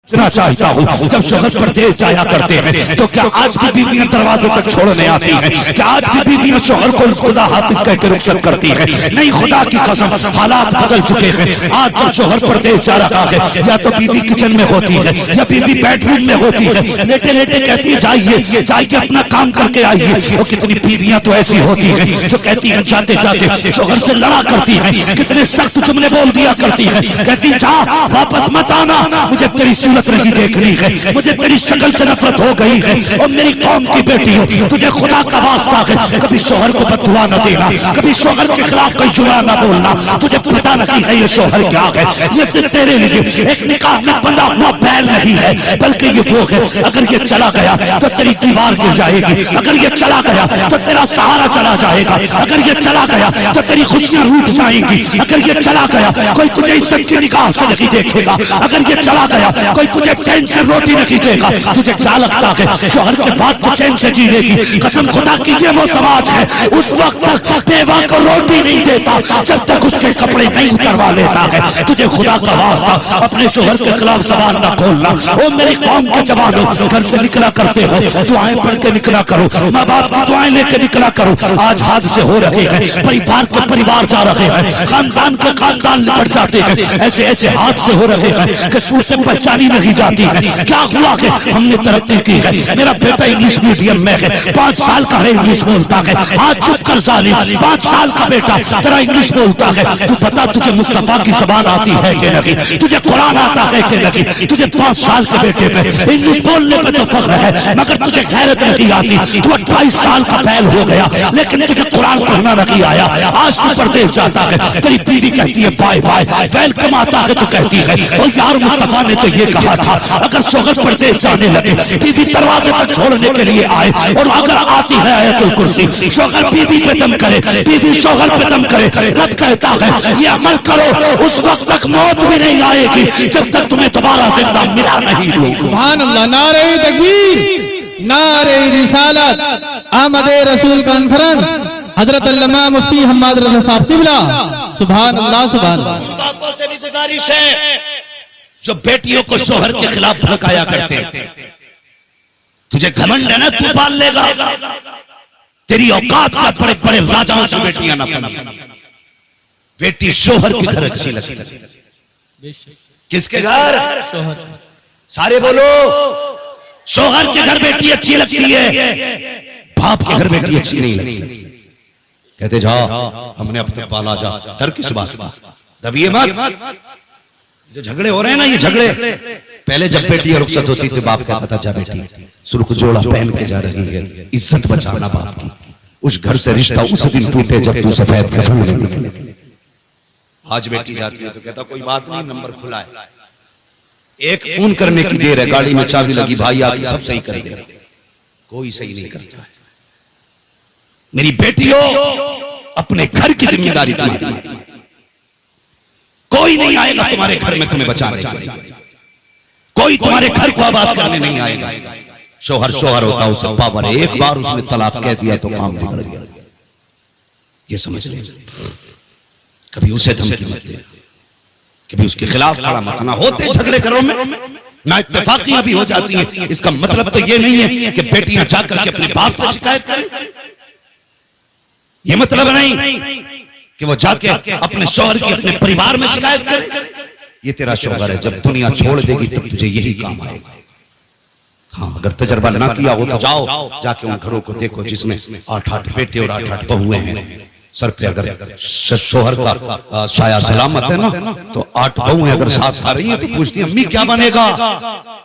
पूछना चाहता हूँ, जब शोहर परदेश जाया करते हैं तो क्या आज भी बीवियां दरवाजे तक छोड़ने आती हैं? क्या आज भी बीवियां शोहर को खुदा हाफिज कहकर रुखसत करती हैं? नहीं, खुदा की कसम, हालात बदल चुके हैं। आज जब शोहर परदेश जा रहा है, या तो बीवी किचन में होती है या बीवी बेडरूम में होती है, लेटे लेटे कहती है जाइए जाइए अपना काम करके आइए। और कितनी बीवियां तो ऐसी होती हैं जो कहती हैं जाते जाते शोहर से लड़ा करती हैं, कितने सख्त जुमले बोल दिया करती हैं, कहती जा वापस मत आना, मुझे तेरी नहीं देखनी है, मुझे तेरी शक्ल से नफरत हो गई है। और मेरी कौम की बेटी हो, तुझे खुदा का वास्ता है कभी शोहर को बददुआ न देना, कभी शोहर के खिलाफ कोई जुमला न बोलना। तुझे पता नहीं है ये शोहर क्या है, ये सिर्फ तेरे लिए एक निकाह में बंधा हुआ बैल नहीं है, बल्कि ये वो है अगर ये चला गया तो तेरी दीवार गिर जाएगी, अगर ये चला गया तो तेरा सहारा चला जाएगा, अगर ये चला गया तो तेरी खुशियां रूठ जाएंगी, अगर ये चला गया कोई तुझे इज्जत की निगाह से नहीं देखेगा, अगर ये चला गया कोई तुझे चैन से रोटी नहीं देगा। तुझे क्या लगता है शोहर के बाद तो चैन से जीनेगी? कसम खुदा की ये वो समाज है उस वक्त तक बेवा को रोटी नहीं देता जब तक उसके कपड़े नहीं उतरवा लेता है। तुझे खुदा का वास्ता अपने शोहर के खिलाफ जबान न खोलना। ओ मेरी कौम के जवानों, घर से निकला करते हो दुआएं पढ़ के निकला करो, माँ बाप की दुआएं लेके निकला करो। आज हादसे हो रहे हैं, परिवार के परिवार जा रहे हैं, खानदान के खानदान निपट जाते हैं, ऐसे ऐसे हादसे हो रहे हैं कि सूरतें पहचानी नहीं जाती है। क्या हुआ है? हमने तरक्की की है, मेरा बेटा इंग्लिश मीडियम में है, 5 साल का है, इंग्लिश बोलता है। आज चुप कर जालिम, 5 साल का बेटा तेरा इंग्लिश बोलता है। तू बता तुझे मुस्तफा की जबान आती है कि नहीं, तुझे कुरान आता है कि नहीं? तुझे 5 साल के बेटे पे इंग्लिश बोलने पे तो फख्र है, मगर तुझे गैरत नहीं आती। तू 28 साल का बैल हो गया लेकिन तुझे कुरान पढ़ना नहीं आया। आज तू परदेश जाता है, तेरी बीवी कहती है बाय बाय, बैल कमाता है तो कहती है और यार मुस्तफा ने तो ये कहा था अगर शोहर परदेश जाने लगे बीवी दरवाजे तक छोड़ने के लिए आए, और अगर आती है आयतुल कुर्सी, शोहर बीवी पे दम करे, बीवी शोहर पे दम करे, रब कहता है ये अमल करो, उस वक्त तक मौत भी नहीं आएगी जब तक तुम्हें दोबारा जिंदा मिला नहीं। सुभान अल्लाह, नारे तकबीर, नारे रिसालत, आमद रसूल कॉन्फ्रेंस, हजरत अल्लामा मुफ्ती हम्माद रज़ा साहब क़िबला। सुभान अल्लाह, सुभान अल्लाह। बापों से भी गुजारिश है जो बेटियों को शोहर के खिलाफ भड़काया करते हैं, तुझे घमंड है ना, तू पाल लेगा, तेरी औकात का बड़े बड़े राजाओं से बेटियां ना पली। बेटी शोहर के घर अच्छी लगती है। किसके घर? शोहर। सारे बोलो, शोहर के घर बेटी अच्छी लगती है, बाप के घर बेटी अच्छी नहीं लगती। कहते जा हमने अब तक पाला, जा डर किस बात का, दबिए मत। जो झगड़े हो रहे हैं ना, ये झगड़े पहले जब बेटी रुखसत होती थी बाप कहता था जा बेटी सुर्ख जोड़ा पहन के जा रही है, इज्जत बचाना बाप की। उस घर से रिश्ता उस दिन टूटे जब तू सफेद कफन में निकले। आज बेटी जाती है तो कहता कोई बात नहीं, नंबर खुला है, एक फोन करने की देर है, गाड़ी में चाबी लगी, भाई आके सब सही कर दे। कोई सही नहीं करता। मेरी बेटियों, अपने घर की जिम्मेदारी तुम्हारी, कोई नहीं आएगा तुम्हारे घर में तुम्हें बचाने के लिए, कोई तुम्हारे घर को आबाद करने नहीं आएगा। शोहर शोहर होता है, उसे पावर है, एक बार उसने तलाक कह दिया तो काम बिगड़ गया। ये समझ ले, कभी उसे धमकी मत दे, कभी उसके खिलाफ खड़ा मत ना। होते झगड़े घरों में ना इत्तेफाकियां भी हो जाती हैं, इसका मतलब तो ये नहीं है कि बेटियां जाकर के अपने बाप से शिकायत करें। ये मतलब नहीं कि वो जाके अपने शौहर की अपने परिवार में शिकायत करे। ये तेरा शौहर है, जब दुनिया छोड़ देगी तब तुझे यही काम आएगा। हाँ, अगर तजर्बा ना किया हो तो जाओ, जाके उन घरों को देखो जिसमें 8-8 बेटे और 8-8 बहुएं हैं। सर पे अगर शौहर का साया सलामत है ना, तो 8 बहुएं अगर साथ खा रही हैं तो पूछती है अम्मी क्या बनेगा?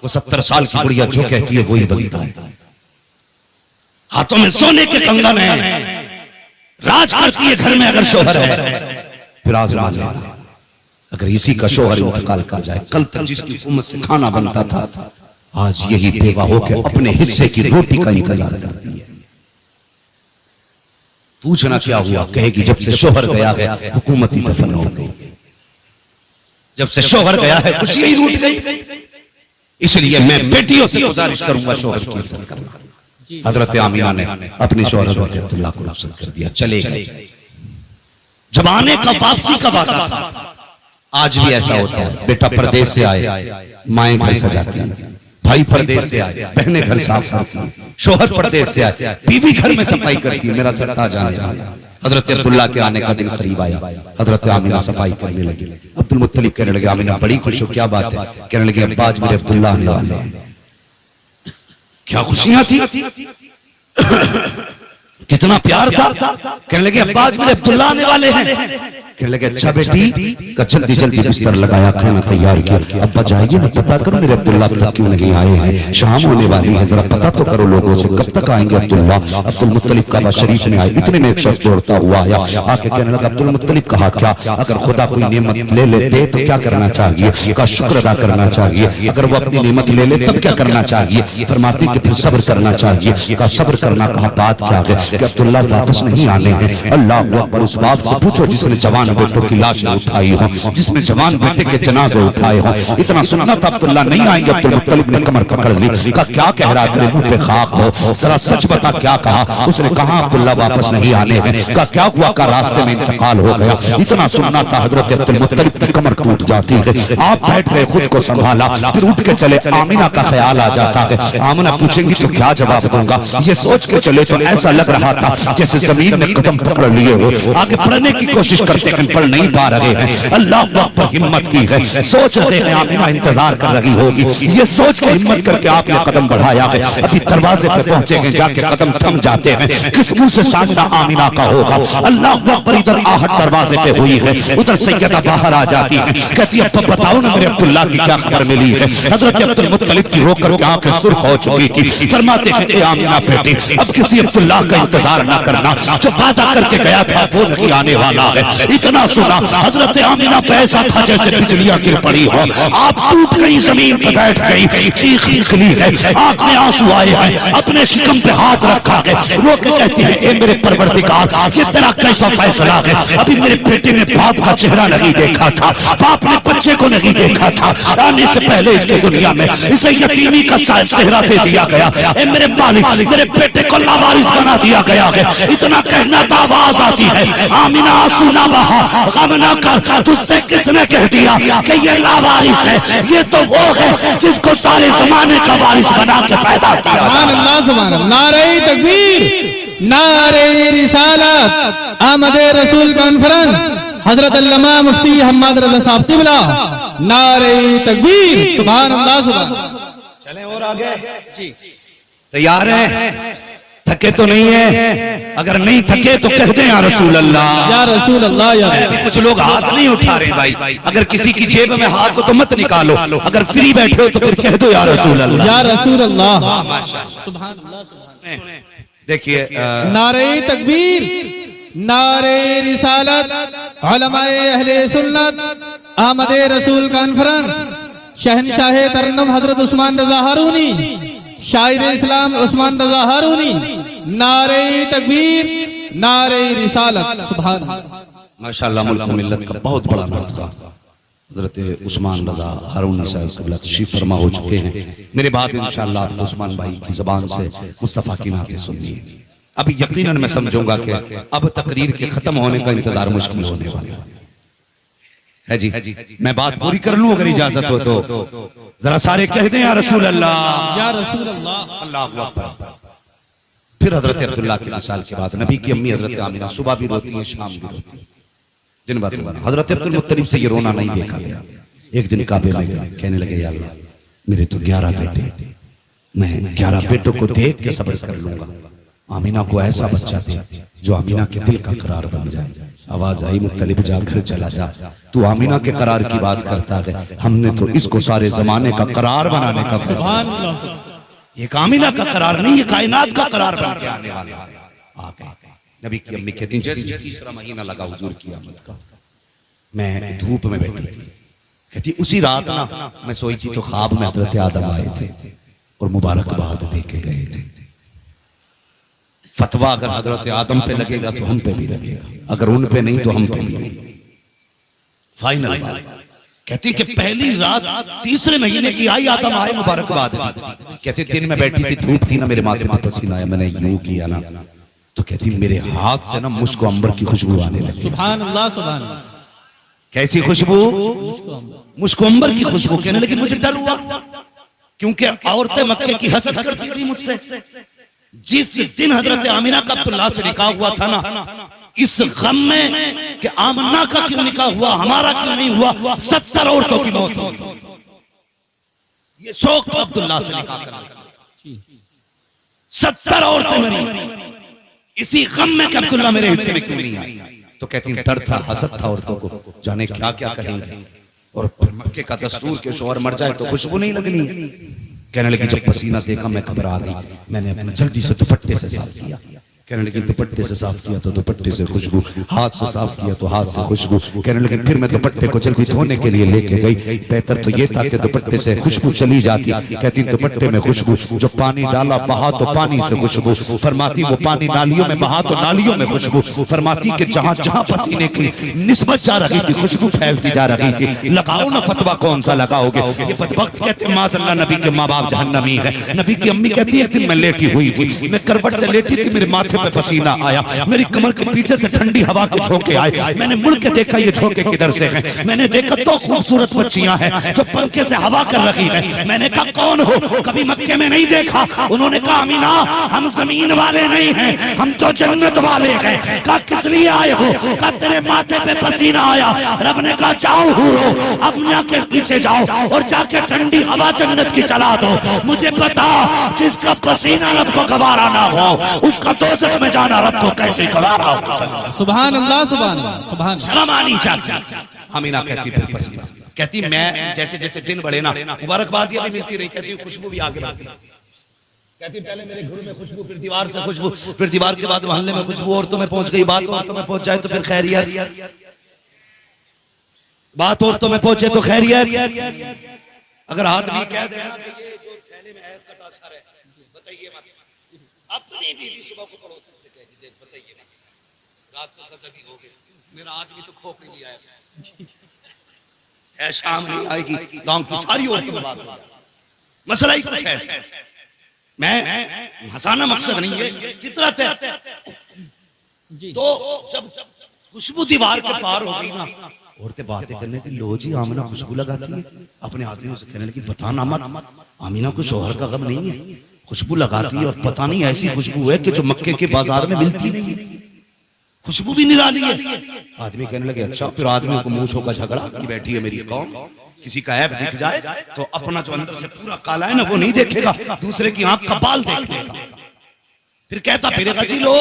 वो 70 साल की बुढ़िया जो कहती है वही बनता है। हाथों में सोने के कंगन है, राज करती है घर में अगर शोहर है। फिर आजमान लेना, अगर इसी का शोहर इंतकाल कर जाए, कल तक जिसकी उम्मत से खाना बनता था, आज यही बेवा होकर अपने हिस्से की रोटी का इंतजार करती है। पूछना क्या हुआ, कहेगी जब से शोहर गया है हुकूमती दफन हो गई, जब से शोहर गया है खुशियां ही रूठ गई। इसलिए मैं बेटियों से गुजारिश करूंगा शोहर की इज्जत करना। हजरत आमिना ने अपनी शोहर हजरत अब्दुल्लाह को रुखसत कर दिया, चले गए। जब आने का वापसी का वादा था, आज भी ऐसा होता है, बेटा परदेश से आए माएं घर सजाती हैं, भाई परदेश से आए बहनें घर साफ करती हैं, शोहर परदेश से आए बीवी घर में सफाई करती है। मेरा सरताज आने वाला, हजरत अब्दुल्ला के आने का दिन करीब आया, हजरत आमिना सफाई करने लगी। अब्दुल मुत्तलिब कहने लगे आमिना बड़ी खुश हो, क्या बात है? कहने लगे अब्बा आज मेरे अब्दुल्ला आने वाले हैं। क्या खुशियां थी, कितना प्यार था। कहने लगे अब्बा आज मेरे अब्दुल्ला आने वाले हैं। कहने लगे अच्छा बेटी, का जल्दी जल्दी बिस्तर लगाया, खाना तैयार किया। अब्बा जाइए ना पता करो मेरे अब्दुल्ला अब तक क्यों नहीं आए हैं, शाम होने वाली है, जरा पता तो करो लोगों से कब तक आएंगे अब्दुल्ला। अब्दुल मुत्तलिब काबा शरीफ में आए, इतने में एक शख्स दौड़ता हुआ आया, आके कहने लगा अब्दुल मुत्तलिब कहा क्या, अगर खुदा कोई नेमत ले लेते तो क्या करना चाहिए? का शुक्र अदा करना चाहिए। अगर वो अपनी नेमत ले ले तब क्या करना चाहिए? फरमाती कि फिर सब्र करना चाहिए। का सब्र करना, कहा बात क्या है? कि अब्दुल्ला वापस नहीं आने हैं। अल्लाह अकबर, उस बाप से पूछो जिसने जवान बेटों की लाशें उठाई हो, जिसने जवान बेटे के जनाजे उठाए हो। इतना सुनना था अब्दुल्ला नहीं आएंगे। अब्दुल मुत्तलिब ने कमर पकड़ ली, का क्या कह रहा है, मुंह पे खाक हो, जरा सच बता क्या कहा? उसने कहा अब्दुल्ला वापस नहीं आने हैं। का क्या हुआ? का रास्ते में इंतकाल हो गया। इतना सुनना था हजरत अब्दुल मुत्तलिब की कमर टूट जाती है। आप बैठ गए, खुद को संभाला, फिर उठ के चले। आमिना का ख्याल आ जाता है, आमिना पूछेंगी तो क्या जवाब दूंगा, ये सोच के चले तो ऐसा लग रहा था जैसे जमीन में कदम पकड़ लिए हो। आगे बढ़ने की कोशिश करते हैं, पढ़ नहीं पा रहे हैं। अल्लाह पर हिम्मत की है, सोच रहे हैं आमिना इंतजार कर रही होगी, ये सोच के हिम्मत करके आपने कदम बढ़ाया है। अभी दरवाजे पे पहुंचे हैं, जाके कदम थम जाते हैं। किस मुंह से सामना आमिना का होगा? अल्लाह पर इधर आहट दरवाजे पे हुई है, उधर सैयदा बाहर आ जाती है, कहती है अब बताओ ना मेरे अब्दुल्ला की क्या खबर मिली है? हजरत अब्दुल मुत्तलिब की रोक करके आंखें सुर्ख हो चुकी थी। फरमाते हैं ए आमिना बेटी, अब किसी अब्दुल्ला का इंतजार ना करना, जो वादा करके गया था वो नहीं आने वाला है। इतना सुना, हजरत आमिना पे ऐसा था जैसे बिजलियां गिर पड़ी हो। आप टूट गई, जमीन पे बैठ गई, चीख निकली है, आंख में आंसू आए हैं, अपने शिकम पे हाथ रखा है, रो के कहती है ए मेरे परवरदिगार, ये तेरा कैसा फैसला है? अभी मेरे बेटे ने बाप का चेहरा नहीं देखा था, बाप ने बच्चे को नहीं देखा था, आने से पहले इसके दुनिया में इसे यतीमी का चेहरा दे दिया गया। ए मेरे मालिक, मेरे बेटे को लावारिस बना दिया गया है। इतना कहना तो आवाज आती है, आमिना आंसू ना बहा, गम ना कर, तुझसे किसने कह दिया कि ये लावारिस है? ये तो वो है जिसको सारे जमाने का वारिस बना के पैदा किया। सुभान अल्लाह, सुभान अल्लाह। नारे तकबीर, नारे रिसालत, आमदे रसूल कॉन्फ्रेंस, हजरत अल्लामा मुफ्ती हम्माद रज़ा साहब क़िबला, नारे तकबीर, सुभान अल्लाह, सुभान। चलें और आगे जी, तैयार हैं? थके तो नहीं है? अगर नहीं थके तो कह दें या रसूल अल्लाह, या रसूल अल्लाह, या रसूल। कुछ लोग हाथ नहीं उठा रहे भाई, अगर किसी की जेब में हाथ हो तो मत निकालो, अगर फ्री बैठे हो तो फिर कह दो या रसूल अल्लाह, या रसूल अल्लाह, सुभान अल्लाह। देखिए नारे तकबीर, नारे रिसालत, उलमाए अहले सुन्नत, आमदे रसूल कॉन्फ्रेंस, शहनशाह तरन्नुम हजरत उस्मान रजा हारूनी, शायर इस्लाम उस्मान रजा हारूनी, नारे तकबीर, नारे रिसालत, सुभान। माशाअल्लाह, मुल्क मिल्लत का बहुत बड़ा नाता हजरत उस्मान रजा हारूनी साहब क़िबला तशरीफ फरमा हो चुके हैं। मेरे बाद इंशाअल्लाह आप उस्मान भाई की जुबान से मुस्तफ़ा की नाते सुनिए। अभी यकीनन मैं समझूंगा कि अब तकरीर के खत्म होने का इंतजार मुश्किल होने वाला है जी। मैं बात पूरी कर लूं अगर इजाजत हो तो, जरा सारे कह दें या रसूल अल्लाह, या रसूल अल्लाह, अल्लाहु अकबर। फिर हजरत अब्दुल्ला के मिसाल के बाद नबी की अम्मी हजरत आमिना सुबह भी रोती है, शाम भी रोती है, दिन भर हजरत अब्दुल मुत्तलिब से ये रोना नहीं देखा गया। एक दिन काबे में गया, कहने लगे या अल्लाह मेरे तो 11 बेटे, मैं 11 बेटों को देख के सब्र कर लूंगा, आमिना को ऐसा बच्चा दे जो आमिना के दिल का करार बन जाए। आवाज आई मुत्तलिब जाकर चला जा, तू आमिना के करार की बात करता है, हमने तो इसको सारे जमाने का करार बनाने का फैसला, ये आमिना का करार नहीं, ये कायनात का करार बन के आने वाला है। आ गए। नबी की अम्मी कहती जैसे तीसरा महीना लगा हुजूर की आमद का, मैं धूप में बैठी थी, कहती उसी रात ना मैं सोई थी तो ख्वाब में हजरत आदम आए थे और मुबारकबाद दे के गए थे। फतवा अगर हजरत आदम पे लगेगा तो हम पे भी लगेगा, अगर उन पे नहीं तो हम पे भी नहीं। फाइनल कहती कि पहली रात तीसरे महीने की आई, आदम आए मुबारकबाद, कहती दिन में बैठी थी, धूप थी ना, मेरे माथे पे पसीना आया, मैंने यूं किया ना तो कहती मेरे हाथ से ना मुझको अंबर की खुशबू आने लगी। सुभान अल्लाह, सुभान अल्लाह। कैसी खुशबू? मुझको अंबर की खुशबू। कहने लगी मुझे डर हुआ क्योंकि औरतें मक्के की हसद करती थी मुझसे। जिस दिन हजरत आमिना का अब्दुल्लाह से निकाह हुआ था ना, इस गम में कि आमना का क्यों निकाह हुआ, हमारा क्यों नहीं हुआ, 70 औरतों की मौत हो गई। ये शौक था अब्दुल्लाह से निकाह करने का। 70 औरतें मरी इसी गम में कि अब्दुल्लाह मेरे हिस्से में क्यों नहीं आई। तो कहती डर था, हसद था औरतों को, जाने क्या क्या कहेंगे। और फिर मक्के का दस्तूर के शौहर मर जाए तो खुशबू नहीं लगनी। कहने लगी जब पसीना देखा मैं घबरा गई, मैंने अपना जल्दी से दुपट्टे से साफ किया। कहने लगी दुपट्टे से साफ किया तो दुपट्टे से खुशबू, हाथ से साफ किया तो हाथ से खुशबू। कहने लगी फिर मैं दुपट्टे को जल्दी धोने के लिए लेके गई, बेहतर तो ये था कि दुपट्टे से खुशबू चली जाती। कहती दुपट्टे में खुशबू, जो पानी डाला बहा तो पानी से खुशबू। फरमाती वो पानी नालियों में बहा तो नालियों में खुशबू। फरमाती कि जहां जहां पसीने की निस्बत जा रही थी खुशबू फैलती जा रही थी। लगाओ ना फतवा, कौन सा लगाओगे। ये बदबख्त कहते माज़अल्लाह नबी के माँ बाप जहन्नमी है। नबी की अम्मी कहती है एक दिन मैं लेटी हुई थी, मैं करवट से लेटी थी, मेरे माथे पे पसीना आया, मेरी कमर के पीछे से ठंडी हवा के झोंके आए। मैंने मुड़ के देखा ये झोंके किधर से हैं। मैंने देखा तो खूबसूरत बच्चियां हैं जो पंखे से हवा कर रही हैं। मैंने कहा कौन हो, कभी मक्के में नहीं देखा। उन्होंने कहा अमीना हम जमीन वाले नहीं हैं, हम तो जन्नत वाले हैं। कहा किस लिए आए हो? कहा तेरे माथे पे पसीना आया। रब ने कहा जाओ हूरो, अपने के पीछे जाओ और जाके ठंडी हवा जन्नत की चला दो। मुझे पता जिसका पसीना रब को गवारा ना हो उसका दोज़ख में जाना रब को कैसे गवारा हो। सुभान अल्लाह, सुभान अल्लाह, सुभान। शर्म आनी चाहिए। अमीना कहती फिर पसीना, कहती मैं जैसे जैसे दिन बढ़े ना मुबारकबादियां भी मिलती रही। कहती खुशबू भी आगे बढ़ती। कहती पहले मेरे घर में खुशबू, फिर दीवार से खुशबू, फिर दीवार के बाद मोहल्ले में खुशबू, औरतों में पहुंच गई। बात औरतों में पहुंच जाए तो फिर खैरियत, बात औरतों में पहुंचे तो खैरियत। अगर आदमी कह दे ना कि ये जो थैले में है कटा सर है, बताइए मत। अपनी बीवी सुबह को पड़ोसन से कह दीजिए बताइए मत, रात को कसबी हो गई, मेरा आदमी तो खोपड़ी नहीं आया है, शाम नहीं आएगी। गांव की सारी औरतों में बात हो, मसला ही कुछ है। मैं हंसाना मकसद नहीं है, फितरत है। तो जब खुशबू दीवार के पार हो गई ना, औरतें बातें करने की, लो जी आमिना खुशबू लगाती है। अपने आदमियों से कहने लगी बताना मत, आमिना को शौहर का गम नहीं है, खुशबू लगाती है और पता नहीं ऐसी खुशबू है कि जो मक्के के बाजार में मिलती नहीं है, खुशबू भी निराली है। आदमी कहने लगे अच्छा। फिर आदमियों को मूंछों का झगड़ा की बैठी है मेरी कौम। किसी का ऐब दिख जाए तो अपना जो अंदर से पूरा काला है ना वो नहीं देखेगा, दूसरे की आंख का बाल देखेगा। फिर कहता फिरेगा जी लो।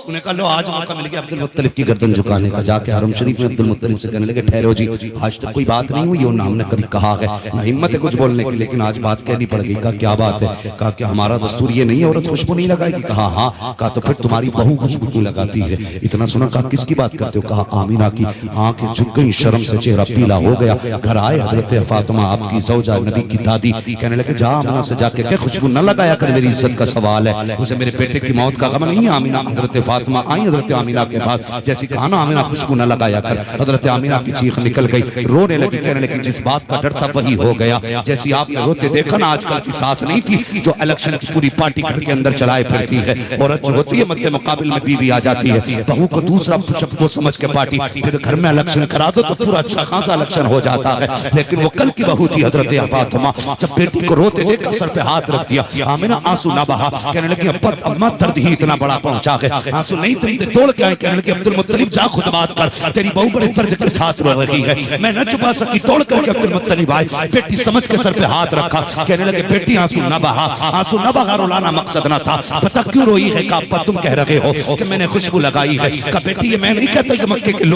उन्हें कहा लो आज मौका मिल गया अब्दुल मुत्तलिब की गर्दन झुकाने का। जाके हरम शरीफ में अब्दुल मुत्तलिब से कहने लगे ठहरो जी, आज तक कोई बात नहीं हुई और ना हमने कभी कहा है, ना हिम्मत है कुछ बोलने की, लेकिन आज बात कहनी पड़ गई। कहा क्या बात है? कहा कि हमारा दस्तूर ये नहीं है औरत खुशबू नहीं लगाएगी। कहा हाँ। कहा तो फिर तुम्हारी बहू खुशबू क्यों लगाती है? इतना सुना। कहा किसकी बात करते हो? कहा आमिना की। आंखें झुक गई, शर्म से चेहरा पीला हो गया। घर आए हजरत फातिमा आपकी ज़ौजा नबी की दादी, कहने लगे जा आमिना से जाके क्या खुशबू न लगाया कर, मेरी इज्जत का सवाल है, उसे मेरे बेटे की मौत का गम नहीं है। आमिना हजरत फातिमा आई हजरत आमिना के पास, जैसी कहा ना आमिना खुशबू न लगाया कर, हजरत आमिना की चीख निकल गई, रोने लगी। कहने लगी जिस बात का डर था वही हो गया। जैसी आपने रोते देखा ना, आजकल की सास नहीं थी जो इलेक्शन की पूरी पार्टी घर के अंदर चलाए फिरती है। औरत जो होती है मध्य मुकाबिल में बीवी आ जाती है, बहू को दूसरा शब्द को समझ के पार्टी, फिर घर में इलेक्शन करा दो तो पूरा अच्छा खासा इलेक्शन हो जाता है। लेकिन वो कल की बहू थी हजरत फातिमा, जब बेटी को रोते देखा सर पे हाथ रख दिया, आमिना आंसू ना बहा। कहने लगी अम्मा दर्द ही इतना बड़ा पहुंचा है, आंसू नहीं तुम तोड़ के आए। कहने लगे अब्दुल मुत्तलिब जा खुद बात कर, तेरी बहू बड़े दर्द के साथ रो रही है, मैं न छुपा सकी। तोड़ करके अब्दुल मुत्तलिब आए, बेटी समझ के सर पे हाथ रखा। कहने लगे बेटी आंसू न बहा, आंसू न बहा, रुलाना मकसद ना था, पता क्यों रोई है? का तुम कह रहे हो कि मैंने खुशबू लगाई है। का बेटी ये मैं नहीं कहता कि मक्के के लोग